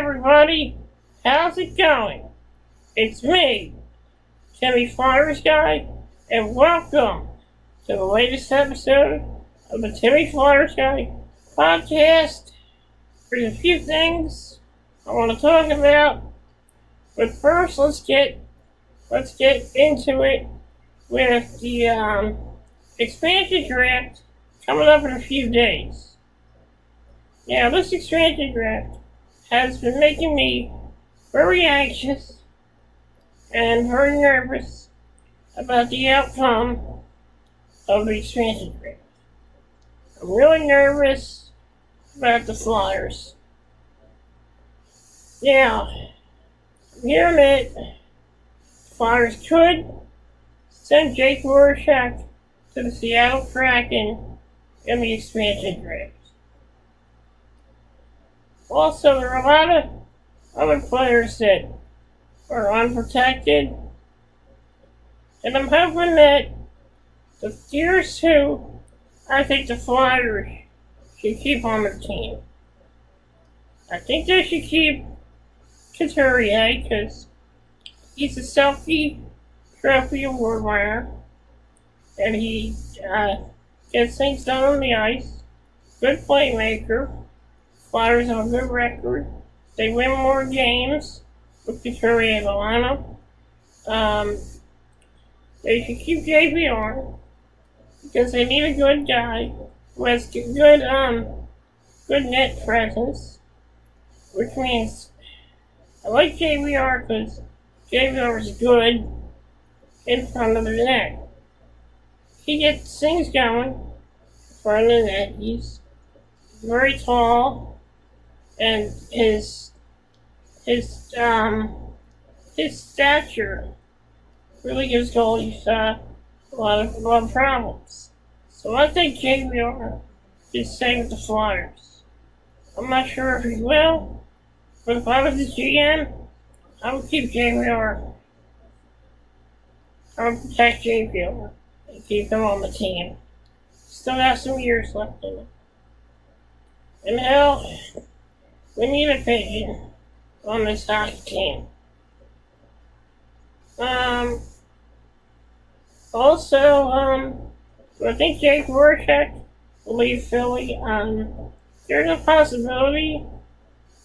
everybody, how's it going? It's me, Timmy Flyersguy, and welcome to the latest episode of the Timmy Flyersguy podcast. There's a few things I want to talk about, but first let's get into it with the expansion draft coming up in a few days. Now, this expansion draft has been making me very anxious and very nervous about the outcome of the expansion draft. I'm really nervous about the Flyers. Now, I'm hearing that the Flyers could send Jake Voracek to the Seattle Kraken in the expansion draft. Also, there are a lot of other players that are unprotected, and I'm hoping that here's who I think the Flyers should keep on their team. I think they should keep Couturier because he's a Selkie Trophy Award winner, and he gets things done on the ice. Good playmaker. Flyers have a good record. They win more games with Couturier in the lineup. They should keep JVR because they need a good guy who has good net presence, which means I like JVR because JVR is good in front of the net. He gets things going in front of the net. He's very tall. And his stature really gives goalies a lot of problems. So I think JVR is staying with the Flyers. I'm not sure if he will, but if I was the GM, I would keep JVR. I would protect JVR and keep him on the team. Still got some years left in it. And hell, we need a pigeon on this hockey team. Also, I think Jake Voracek will leave Philly. There's a possibility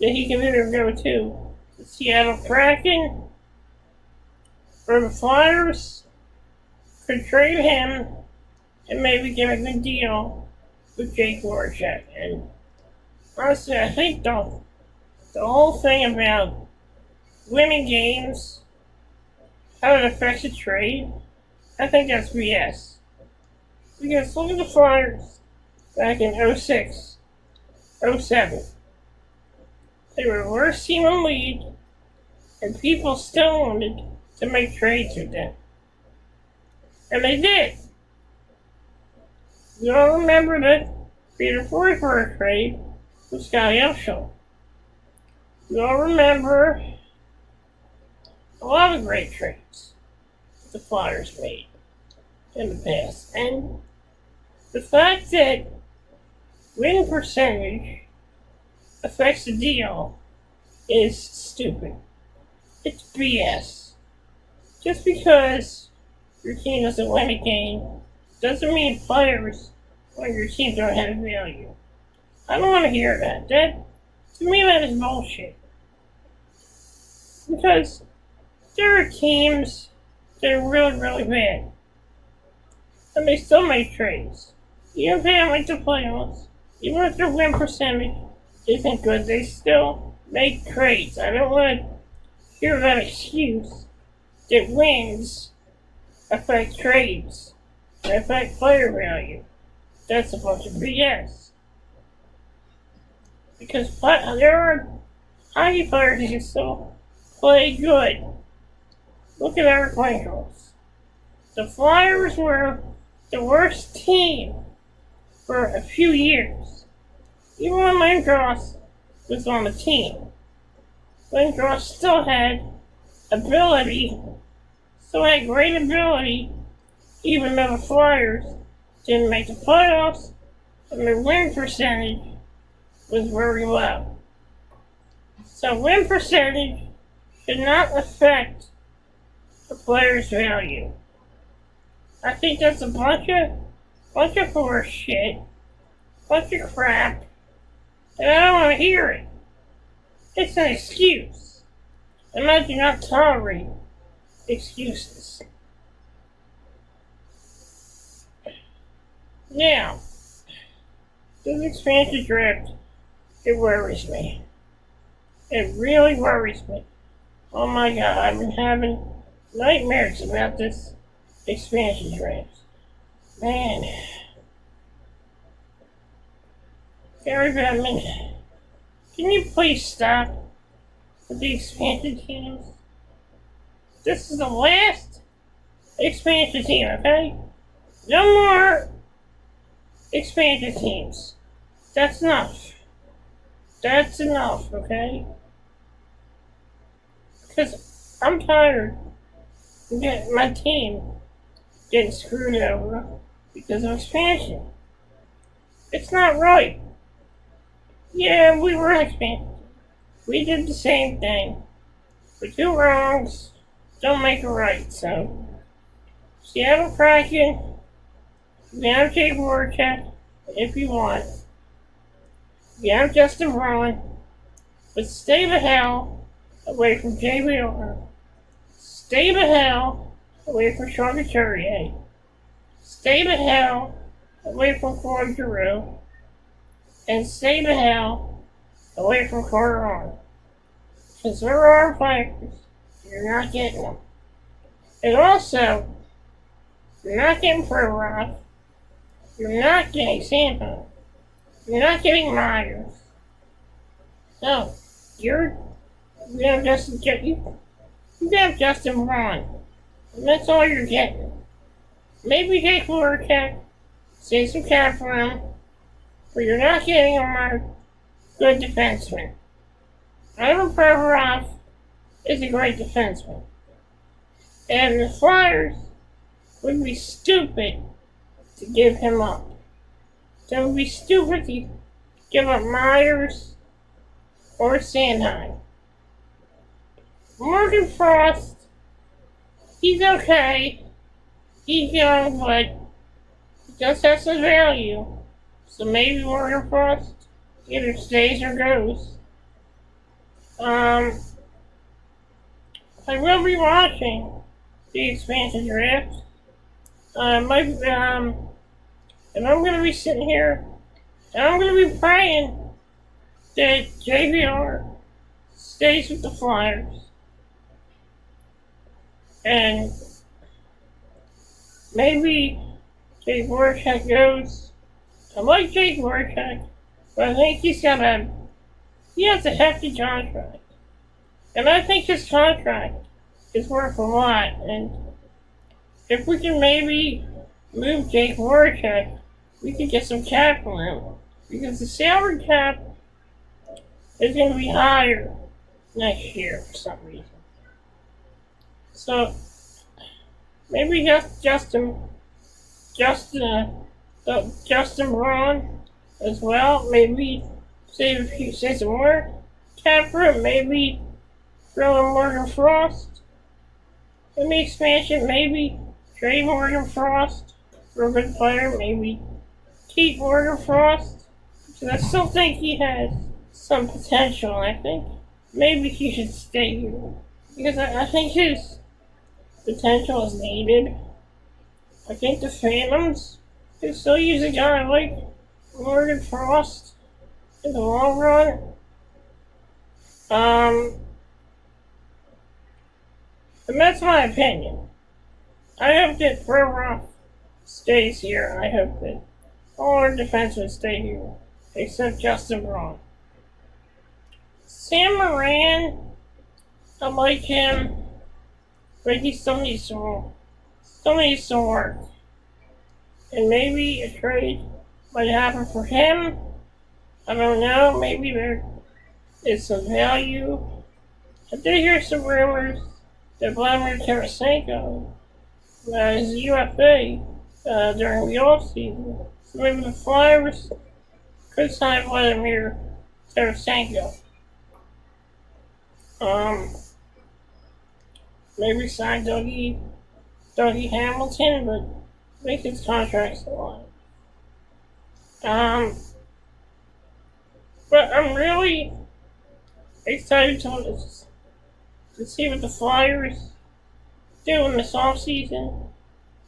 that he can either go to the Seattle Kraken or the Flyers could trade him and maybe get a good deal with Jake Voracek. And honestly, I think the whole thing about winning games, how it affects a trade, I think that's BS. Because look at the Flyers back in 06, 07. They were the worst team in the league, and people still wanted to make trades with them. And they did. You all remember that Peter Forsberg trade with Scotty Upshall. You all remember a lot of great trades that the Flyers made in the past. And the fact that win percentage affects the deal is stupid. It's BS. Just because your team doesn't win a game doesn't mean players on your team don't have value. I don't want to hear that. To me, that is bullshit. Because there are teams that are really, really bad. And they still make trades. Even if they don't make the playoffs, even if their win percentage isn't good, they still make trades. I don't want to hear that excuse that wins affect trades and affect player value. That's a bunch of BS. Because there are hockey players who can still play good. Look at Eric Lindros. The Flyers were the worst team for a few years. Even when Lindros was on the team, Lindros still had ability, still had great ability, even though the Flyers didn't make the playoffs and their win percentage was very low. So win percentage should not affect the player's value. I think that's a bunch of horse shit, bunch of crap, and I don't want to hear it. It's an excuse, and I do not tolerate excuses. Now, this expansion draft, it worries me. It really worries me. Oh my god, I've been having nightmares about this expansion draft. Man. Gary Batman, can you please stop with the expansion teams? This is the last expansion team, okay? No more expansion teams. That's enough. That's enough, okay? Because I'm tired of getting my team getting screwed over because of expansion. It's not right. Yeah, we were expansion. We did the same thing. But two wrongs don't make a right, so Seattle Kraken, you can have Jake Voracek if you want. You can have Justin Braun, but stay the hell away from JVR. Stay the hell away from Sean Couturier. Stay the hell away from Claude Giroux. And stay the hell away from Carter Arm. Because there are players, you're not getting them. And also, you're not getting Provorov. You're not getting Sampo. You're not getting Myers. No, you have Justin Braun. And that's all you're getting. Maybe Jake Voracek, save some cap for him, but you're not getting a good defenseman. Ivan Provorov is a great defenseman. And the Flyers would be stupid to give him up. They would be stupid to give up Myers or Sanheim. Morgan Frost, he's okay. He's young, but he just has some value. So maybe Morgan Frost either stays or goes. I will be watching the expansion draft. And I'm gonna be sitting here, and I'm gonna be praying that JVR stays with the Flyers. And maybe Jake Voracek goes. I like Jake Voracek, but I think he has a hefty contract. And I think his contract is worth a lot. And if we can maybe move Jake Voracek, we could get some cap for him. Because the salary cap is going to be higher next year for some reason. So maybe Justin Braun as well. Maybe save some more cap for him. Maybe throw in Morgan Frost in the expansion. Maybe trade Morgan Frost for a good player. Maybe keep Morgan Frost. Because I still think he has some potential. I think maybe he should stay here. Because I think his potential is needed. I think the Phantoms could still use a guy like Morgan Frost in the long run. And that's my opinion. I hope that Provorov stays here. I hope that all our defensemen stay here, except Justin Braun. Sam Moran, I like him, but he still needs to work. And maybe a trade might happen for him. I don't know. Maybe there is some value. I did hear some rumors that Vladimir Tarasenko is a UFA during the offseason. So maybe the Flyers could sign Vladimir Tarasenko. Um, maybe sign Dougie Hamilton, but make his contracts a lot. Um, but I'm really excited to see what the Flyers do in this offseason.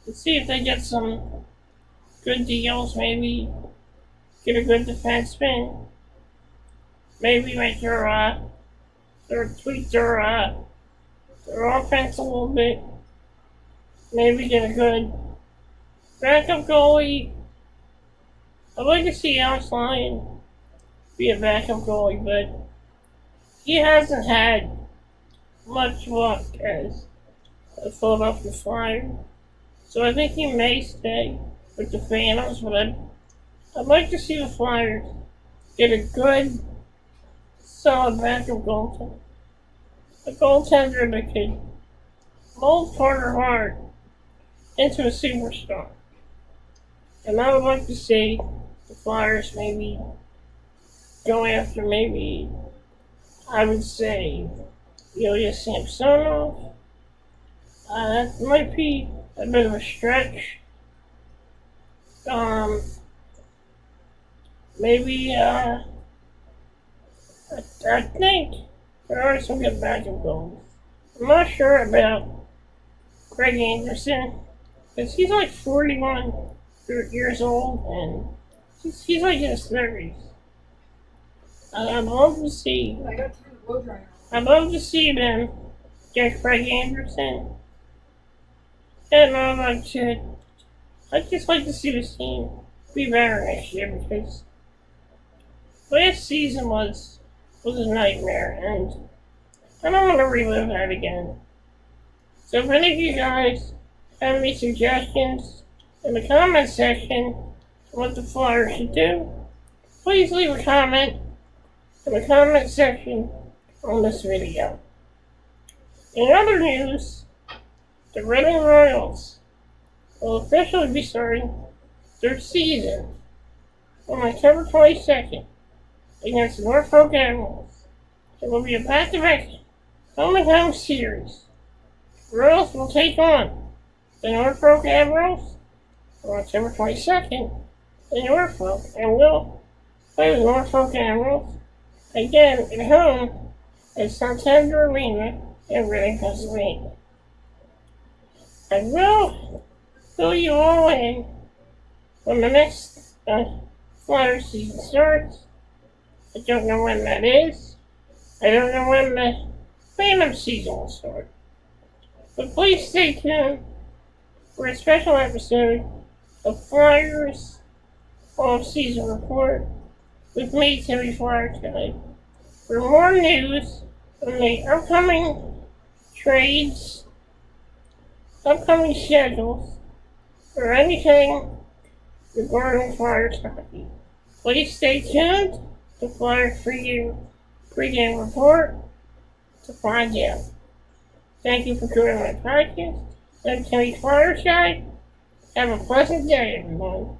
To see if they get some good deals, maybe get a good defenseman, maybe make tweak their offense a little bit, maybe get a good backup goalie. I'd like to see Alex Lyon be a backup goalie, but he hasn't had much luck as a Philadelphia Flyer. So I think he may stay with the Phantoms, but I'd like to see the Flyers get a good, solid backup goaltender. A goaltender that could mold Carter Hart into a superstar. And I would like to see the Flyers maybe go after I would say, Ilya Samsonov. That might be a bit of a stretch. Maybe, I think there are some good backup goals. I'm not sure about Craig Anderson, because he's like 41 years old, and he's like in his 30s. I'd love to see them get Craig Anderson, and I'd just like to see this team be better next year, because last season was a nightmare, and I don't want to relive that again. So if any of you guys have any suggestions in the comment section on what the Flyers should do, please leave a comment in the comment section on this video. In other news, the Reading Royals will officially be starting their season on October 22nd against the Norfolk Admirals. It will be a back-to-back home-and-home series. The Royals will take on the Norfolk Admirals on October 22nd in Norfolk, and will play the Norfolk Admirals again at home at Santander Arena in Reading, Pennsylvania. I will fill you all in when the next Flyers season starts. I don't know when that is. I don't know when the Phantom season will start. But please stay tuned for a special episode of Flyers off-season report with me, Timmy Flyersguy. For more news on the upcoming trades, upcoming schedules, or anything regarding Flyers hockey, please stay tuned to Flyers pregame report to find out. Thank you for joining my podcast. I'm Timmy Flyersguy. Have a pleasant day, everyone.